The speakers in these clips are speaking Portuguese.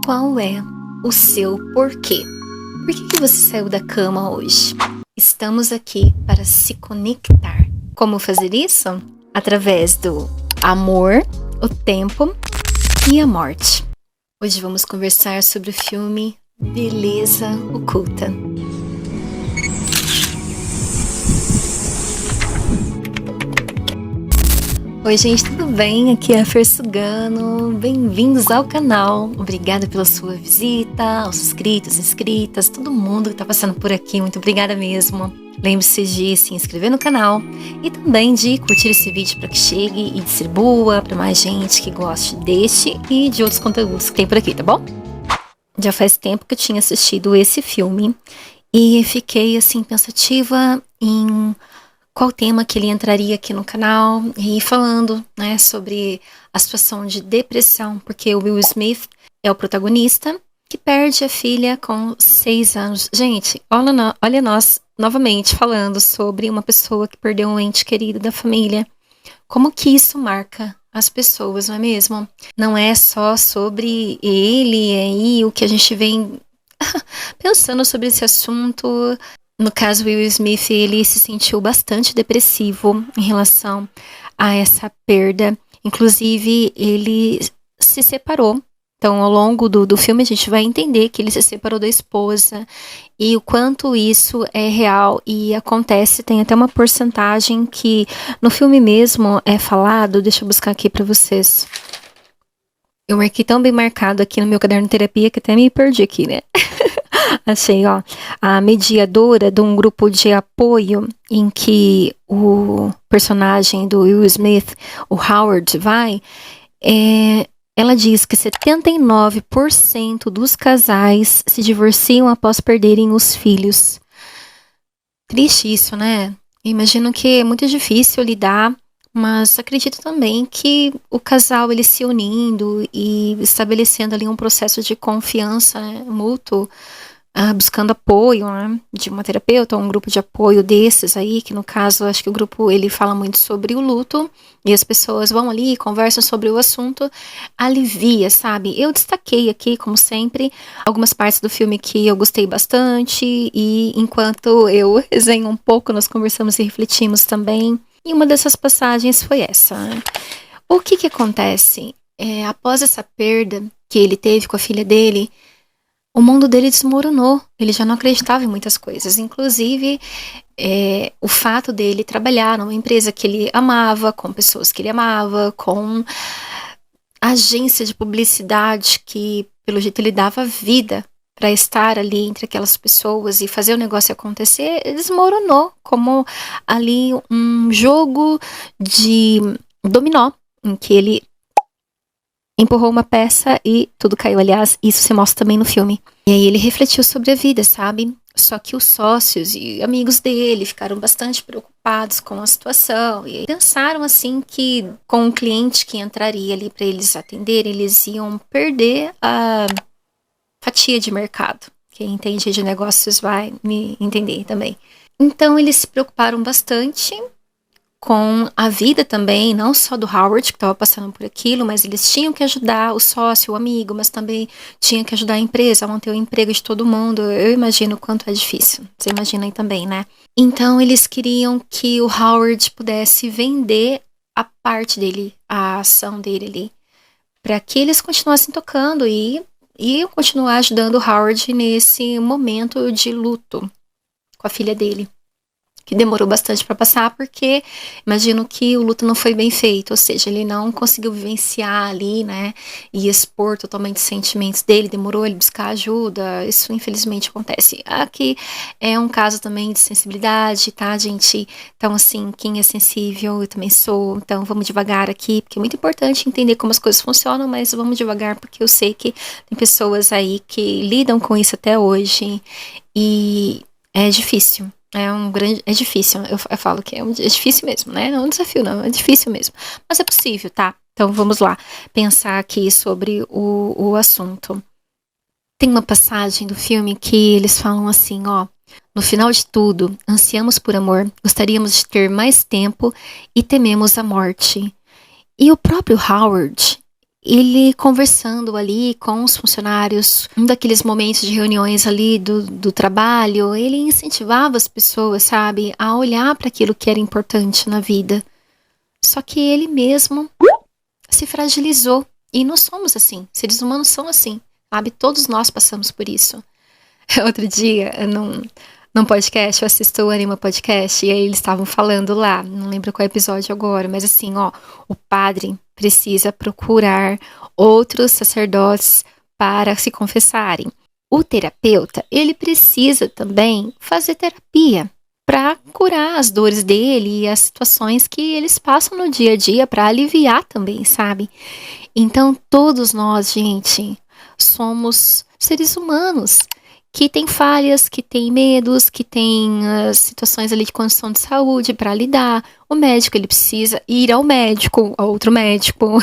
qual é o seu porquê? Por que você saiu da cama hoje? Estamos aqui para se conectar. Como fazer isso? Através do amor, o tempo e a morte. Hoje vamos conversar sobre o filme Beleza Oculta. Oi gente, tudo bem? Aqui é a Fer Sugano, bem-vindos ao canal. Obrigada pela sua visita, aos inscritos, inscritas, todo mundo que está passando por aqui, muito obrigada mesmo. Lembre-se de se inscrever no canal e também de curtir esse vídeo para que chegue e distribua para mais gente que goste deste e de outros conteúdos que tem por aqui, tá bom? Já faz tempo que eu tinha assistido esse filme e fiquei assim pensativa em qual tema que ele entraria aqui no canal e falando, né, sobre a situação de depressão, porque o Will Smith é o protagonista que perde a filha com 6 anos. Gente, olha nós novamente falando sobre uma pessoa que perdeu um ente querido da família. Como que isso marca as pessoas, não é mesmo? Não é só sobre ele aí, o que a gente vem pensando sobre esse assunto. No caso, Will Smith, ele se sentiu bastante depressivo em relação a essa perda. Inclusive, ele se separou. Então, ao longo do filme, a gente vai entender que ele se separou da esposa e o quanto isso é real e acontece. Tem até uma porcentagem que no filme mesmo é falado. Deixa eu buscar aqui para vocês. Eu marquei tão bem marcado aqui no meu caderno de terapia que até me perdi aqui, né? Achei, ó, a mediadora de um grupo de apoio em que o personagem do Will Smith, o Howard, vai, ela diz que 79% dos casais se divorciam após perderem os filhos. Triste isso, né? Imagino que é muito difícil lidar, mas acredito também que o casal, ele se unindo e estabelecendo ali um processo de confiança, né, mútuo, buscando apoio, né, de uma terapeuta, um grupo de apoio desses aí, que no caso, acho que o grupo, ele fala muito sobre o luto, e as pessoas vão ali e conversam sobre o assunto, alivia, sabe? Eu destaquei aqui, como sempre, algumas partes do filme que eu gostei bastante, e enquanto eu resenho um pouco, nós conversamos e refletimos também, e uma dessas passagens foi essa, né? O que acontece? Após essa perda que ele teve com a filha dele, o mundo dele desmoronou. Ele já não acreditava em muitas coisas. Inclusive, o fato dele trabalhar numa empresa que ele amava, com pessoas que ele amava, com agência de publicidade que, pelo jeito, ele dava vida para estar ali entre aquelas pessoas e fazer o negócio acontecer, desmoronou como ali um jogo de dominó, em que ele empurrou uma peça e tudo caiu. Aliás, isso se mostra também no filme. E aí ele refletiu sobre a vida, sabe? Só que os sócios e amigos dele ficaram bastante preocupados com a situação e pensaram assim que com o cliente que entraria ali para eles atenderem, eles iam perder a fatia de mercado. Quem entende de negócios vai me entender também. Então eles se preocuparam bastante com a vida também, não só do Howard, que estava passando por aquilo, mas eles tinham que ajudar o sócio, o amigo, mas também tinham que ajudar a empresa a manter o emprego de todo mundo. Eu imagino o quanto é difícil. Você imagina aí também, né? Então, eles queriam que o Howard pudesse vender a parte dele, a ação dele ali, para que eles continuassem tocando e continuar ajudando o Howard nesse momento de luto com a filha dele, que demorou bastante para passar, porque imagino que o luto não foi bem feito, ou seja, ele não conseguiu vivenciar ali, né, e expor totalmente os sentimentos dele, demorou ele buscar ajuda, isso infelizmente acontece. Aqui é um caso também de sensibilidade, tá, gente? Então, assim, quem é sensível, eu também sou, então vamos devagar aqui, porque é muito importante entender como as coisas funcionam, mas vamos devagar, porque eu sei que tem pessoas aí que lidam com isso até hoje, e é difícil. É difícil, eu falo que é difícil mesmo, né? Não é um desafio, não, é difícil mesmo. Mas é possível, tá? Então vamos lá, pensar aqui sobre o assunto. Tem uma passagem do filme que eles falam assim, ó: no final de tudo, ansiamos por amor, gostaríamos de ter mais tempo e tememos a morte. E o próprio Howard, ele conversando ali com os funcionários, um daqueles momentos de reuniões ali do trabalho, ele incentivava as pessoas, sabe, a olhar para aquilo que era importante na vida. Só que ele mesmo se fragilizou. E nós somos assim, seres humanos são assim, sabe? Todos nós passamos por isso. Outro dia, num podcast, eu assisto o Anima Podcast, e aí eles estavam falando lá, não lembro qual episódio agora, mas assim, ó, o padre precisa procurar outros sacerdotes para se confessarem. O terapeuta, ele precisa também fazer terapia para curar as dores dele e as situações que eles passam no dia a dia, para aliviar também, sabe? Então, todos nós, gente, somos seres humanos que têm falhas, que têm medos, que têm situações ali de condição de saúde para lidar. O médico, ele precisa ir ao médico, a outro médico,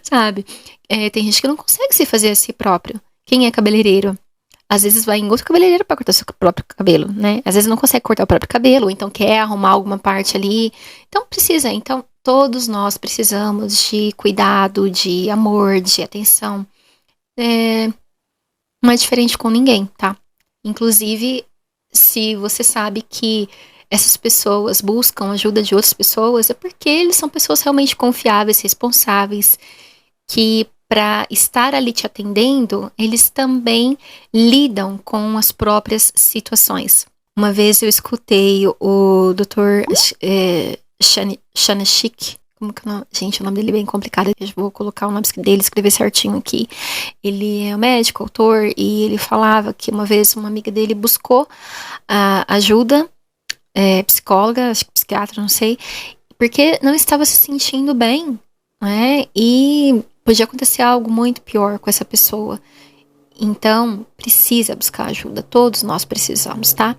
sabe? Tem gente que não consegue se fazer a si próprio. Quem é cabeleireiro? Às vezes vai em outro cabeleireiro para cortar seu próprio cabelo, né? Às vezes não consegue cortar o próprio cabelo, ou então quer arrumar alguma parte ali. Então precisa. Então todos nós precisamos de cuidado, de amor, de atenção. Não é diferente com ninguém, tá? Inclusive, se você sabe que essas pessoas buscam ajuda de outras pessoas, é porque eles são pessoas realmente confiáveis, responsáveis, que para estar ali te atendendo, eles também lidam com as próprias situações. Uma vez eu escutei o Dr. Shanashik, como que é o nome? Gente, o nome dele é bem complicado, eu vou colocar o nome dele, escrever certinho aqui. Ele é um médico, autor, e ele falava que uma vez uma amiga dele buscou ajuda, psicóloga, acho que psiquiatra, não sei, porque não estava se sentindo bem, né? E podia acontecer algo muito pior com essa pessoa. Então, precisa buscar ajuda. Todos nós precisamos, tá?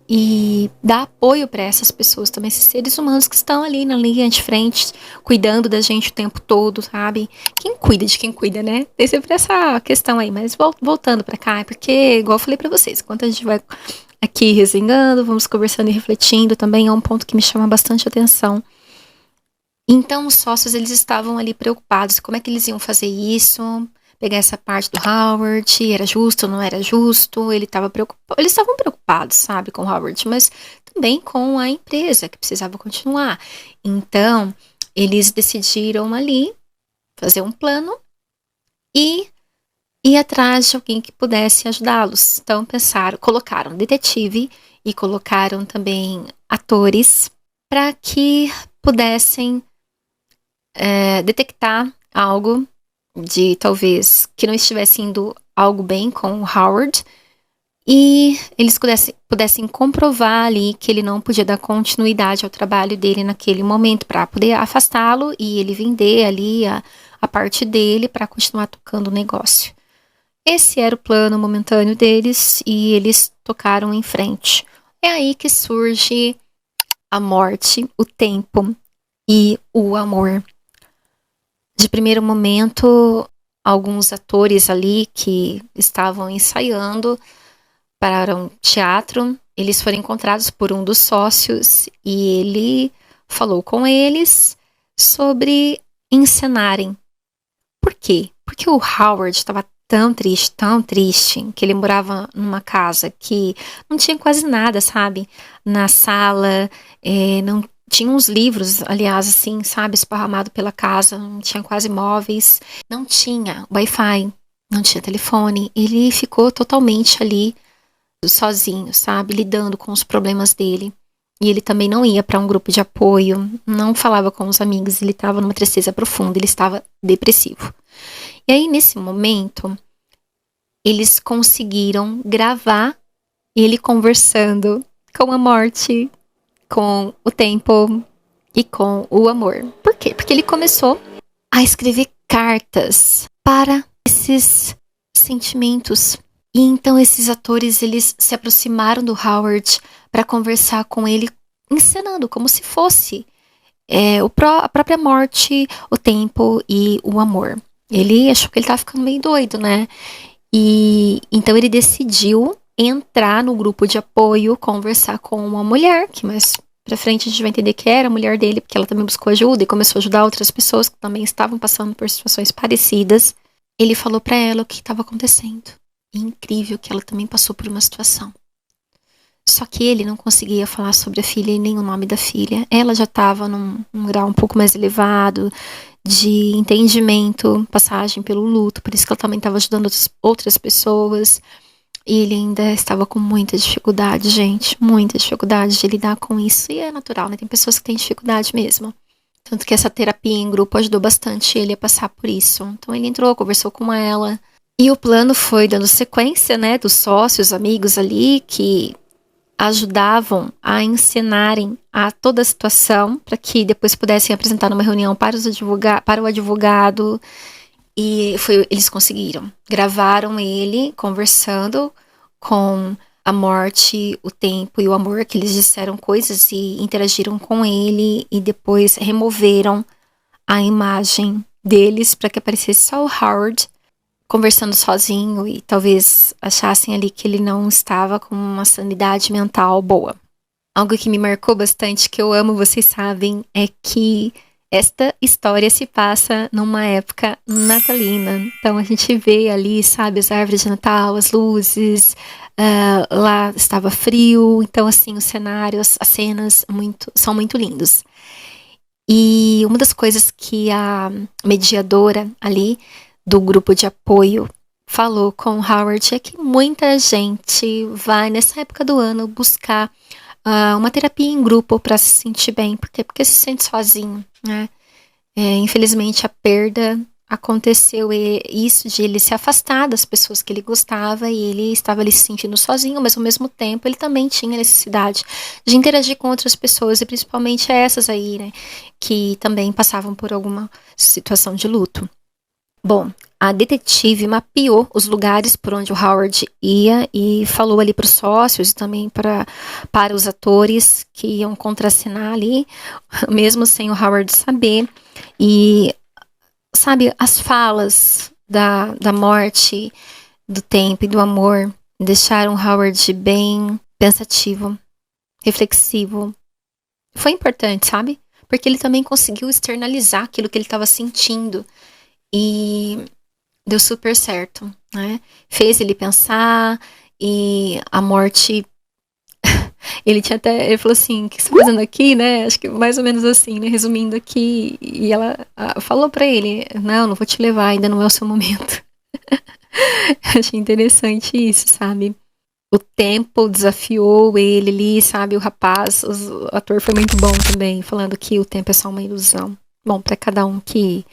E dar apoio para essas pessoas também, esses seres humanos que estão ali na linha de frente, cuidando da gente o tempo todo, sabe? Quem cuida de quem cuida, né? Tem sempre essa questão aí. Mas voltando para cá, é porque, igual eu falei para vocês, enquanto a gente vai aqui resenhando, vamos conversando e refletindo, também é um ponto que me chama bastante atenção. Então, os sócios, eles estavam ali preocupados. Como é que eles iam fazer isso? Pegar essa parte do Howard, era justo ou não era justo? Eles estavam preocupados, sabe, com o Howard, mas também com a empresa, que precisava continuar. Então, eles decidiram ali fazer um plano e ir atrás de alguém que pudesse ajudá-los. Então, colocaram detetive e colocaram também atores para que pudessem detectar algo de talvez que não estivesse indo algo bem com o Howard e eles pudessem comprovar ali que ele não podia dar continuidade ao trabalho dele naquele momento para poder afastá-lo e ele vender ali a parte dele para continuar tocando o negócio. Esse era o plano momentâneo deles e eles tocaram em frente. É aí que surge a morte, o tempo e o amor. De primeiro momento, alguns atores ali que estavam ensaiando para um teatro, eles foram encontrados por um dos sócios e ele falou com eles sobre encenarem. Por quê? Porque o Howard estava tão triste, que ele morava numa casa que não tinha quase nada, sabe? Na sala, não tinha uns livros, aliás, assim, sabe, esparramado pela casa, não tinha quase móveis, não tinha Wi-Fi, não tinha telefone, ele ficou totalmente ali sozinho, sabe, lidando com os problemas dele. E ele também não ia para um grupo de apoio, não falava com os amigos, ele estava numa tristeza profunda, ele estava depressivo. E aí, nesse momento, eles conseguiram gravar ele conversando com a morte, com o tempo e com o amor. Por quê? Porque ele começou a escrever cartas para esses sentimentos. E então esses atores, eles se aproximaram do Howard para conversar com ele, encenando como se fosse a própria morte, o tempo e o amor. Ele achou que ele estava ficando meio doido, né? E então ele decidiu entrar no grupo de apoio, conversar com uma mulher, que mais pra frente a gente vai entender que era a mulher dele, porque ela também buscou ajuda e começou a ajudar outras pessoas que também estavam passando por situações parecidas. Ele falou pra ela o que estava acontecendo. E incrível que ela também passou por uma situação. Só que ele não conseguia falar sobre a filha e nem o nome da filha. Ela já estava num grau um pouco mais elevado de entendimento, passagem pelo luto, por isso que ela também estava ajudando outras pessoas. E ele ainda estava com muita dificuldade, gente, muita dificuldade de lidar com isso. E é natural, né? Tem pessoas que têm dificuldade mesmo. Tanto que essa terapia em grupo ajudou bastante ele a passar por isso. Então ele entrou, conversou com ela. E o plano foi dando sequência, né, dos sócios, amigos ali, que ajudavam a encenarem a toda a situação para que depois pudessem apresentar numa reunião para o advogado. E eles conseguiram. Gravaram ele conversando com a morte, o tempo e o amor, que eles disseram coisas e interagiram com ele e depois removeram a imagem deles para que aparecesse só o Howard conversando sozinho e talvez achassem ali que ele não estava com uma sanidade mental boa. Algo que me marcou bastante, que eu amo, vocês sabem, é que esta história se passa numa época natalina. Então a gente vê ali, sabe, as árvores de Natal, as luzes, lá estava frio, então assim, os cenários, as cenas são muito lindos. E uma das coisas que a mediadora ali do grupo de apoio falou com o Howard é que muita gente vai nessa época do ano buscar uma terapia em grupo para se sentir bem, porque se sente sozinho, né? Infelizmente a perda aconteceu, isso de ele se afastar das pessoas que ele gostava e ele estava ali se sentindo sozinho, mas ao mesmo tempo ele também tinha necessidade de interagir com outras pessoas e principalmente essas aí, né, que também passavam por alguma situação de luto. Bom, a detetive mapeou os lugares por onde o Howard ia e falou ali para os sócios e também para os atores que iam contracenar ali, mesmo sem o Howard saber. E, sabe, as falas da morte, do tempo e do amor deixaram o Howard bem pensativo, reflexivo. Foi importante, sabe? Porque ele também conseguiu externalizar aquilo que ele estava sentindo. E deu super certo, né? Fez ele pensar e a morte... ele falou assim, o que você tá fazendo aqui, né? Acho que mais ou menos assim, né? Resumindo aqui. E ela falou pra ele, não vou te levar, ainda não é o seu momento. Achei interessante isso, sabe? O tempo desafiou ele ali, sabe? O rapaz, o ator foi muito bom também, falando que o tempo é só uma ilusão. Bom, pra cada um que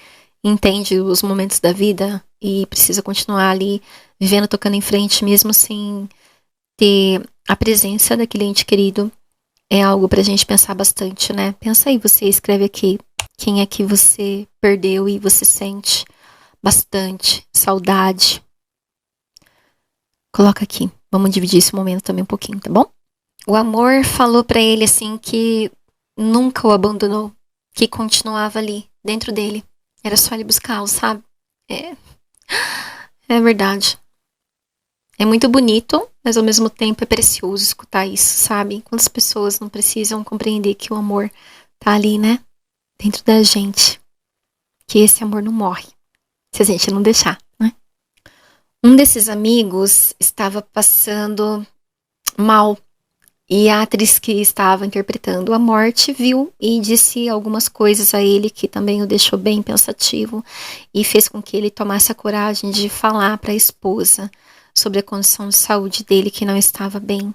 entende os momentos da vida e precisa continuar ali vivendo, tocando em frente, mesmo sem ter a presença daquele ente querido, é algo pra gente pensar bastante, né? Pensa aí, você escreve aqui quem é que você perdeu e você sente bastante saudade. Coloca aqui, vamos dividir esse momento também um pouquinho, tá bom? O amor falou pra ele assim que nunca o abandonou, que continuava ali dentro dele. Era só ele buscá-lo, sabe? É verdade. É muito bonito, mas ao mesmo tempo é precioso escutar isso, sabe? Quantas pessoas não precisam compreender que o amor tá ali, né? Dentro da gente. Que esse amor não morre, se a gente não deixar, né? Um desses amigos estava passando mal. E a atriz que estava interpretando a morte viu e disse algumas coisas a ele que também o deixou bem pensativo e fez com que ele tomasse a coragem de falar para a esposa sobre a condição de saúde dele que não estava bem.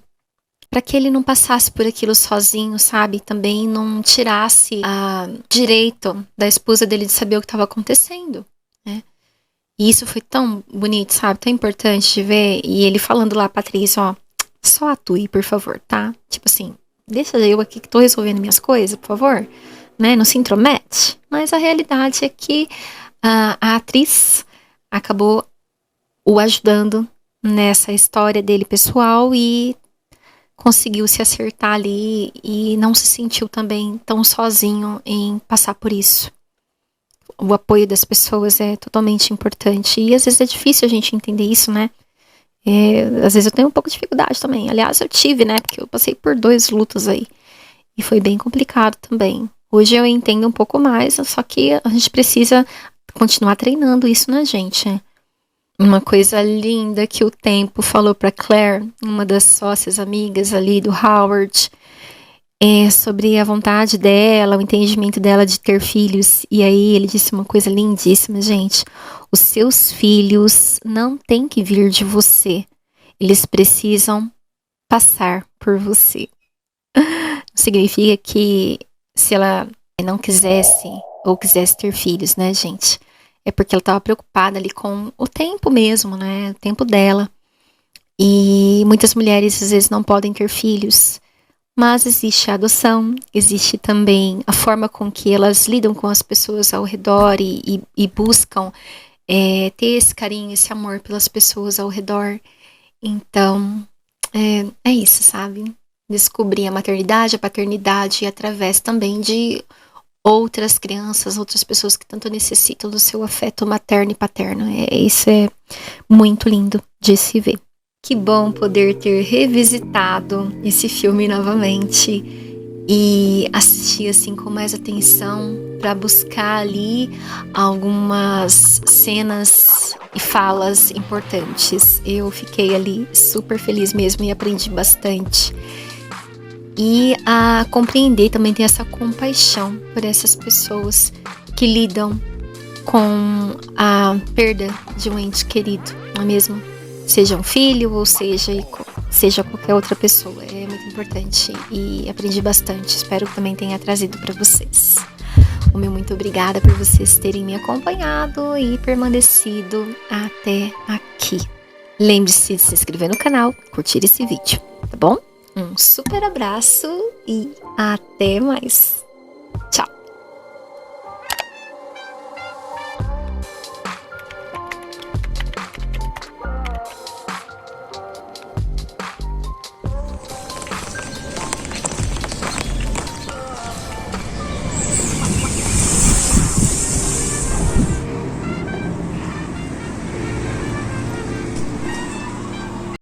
Para que ele não passasse por aquilo sozinho, sabe? Também não tirasse o direito da esposa dele de saber o que estava acontecendo, né? E isso foi tão bonito, sabe? Tão importante de ver. E ele falando lá, Patrícia, ó, só atue, por favor, tá? Tipo assim, deixa eu aqui que tô resolvendo minhas coisas, por favor. Né? Não se intromete. Mas a realidade é que a atriz acabou o ajudando nessa história dele pessoal e conseguiu se acertar ali e não se sentiu também tão sozinho em passar por isso. O apoio das pessoas é totalmente importante e às vezes é difícil a gente entender isso, né? Às vezes eu tenho um pouco de dificuldade também. Aliás, eu tive, né? Porque eu passei por 2 lutos aí. E foi bem complicado também. Hoje eu entendo um pouco mais, só que a gente precisa continuar treinando isso na gente, né? Uma coisa linda que o tempo falou para Claire, uma das sócias amigas ali do Howard, é sobre a vontade dela, o entendimento dela de ter filhos. E aí ele disse uma coisa lindíssima, gente. Os seus filhos não têm que vir de você. Eles precisam passar por você. Significa que se ela não quisesse ou quisesse ter filhos, né, gente? É porque ela estava preocupada ali com o tempo mesmo, né? O tempo dela. E muitas mulheres às vezes não podem ter filhos. Mas existe a adoção, existe também a forma com que elas lidam com as pessoas ao redor e buscam ter esse carinho, esse amor pelas pessoas ao redor. Então, é isso, sabe? Descobrir a maternidade, a paternidade através também de outras crianças, outras pessoas que tanto necessitam do seu afeto materno e paterno. Isso é muito lindo de se ver. Que bom poder ter revisitado esse filme novamente e assistir assim com mais atenção para buscar ali algumas cenas e falas importantes. Eu fiquei ali super feliz mesmo e aprendi bastante. E a compreender também ter essa compaixão por essas pessoas que lidam com a perda de um ente querido, não é mesmo? Seja um filho ou seja qualquer outra pessoa. É muito importante e aprendi bastante. Espero que também tenha trazido para vocês. O meu muito obrigada por vocês terem me acompanhado e permanecido até aqui. Lembre-se de se inscrever no canal, curtir esse vídeo, tá bom? Um super abraço e até mais!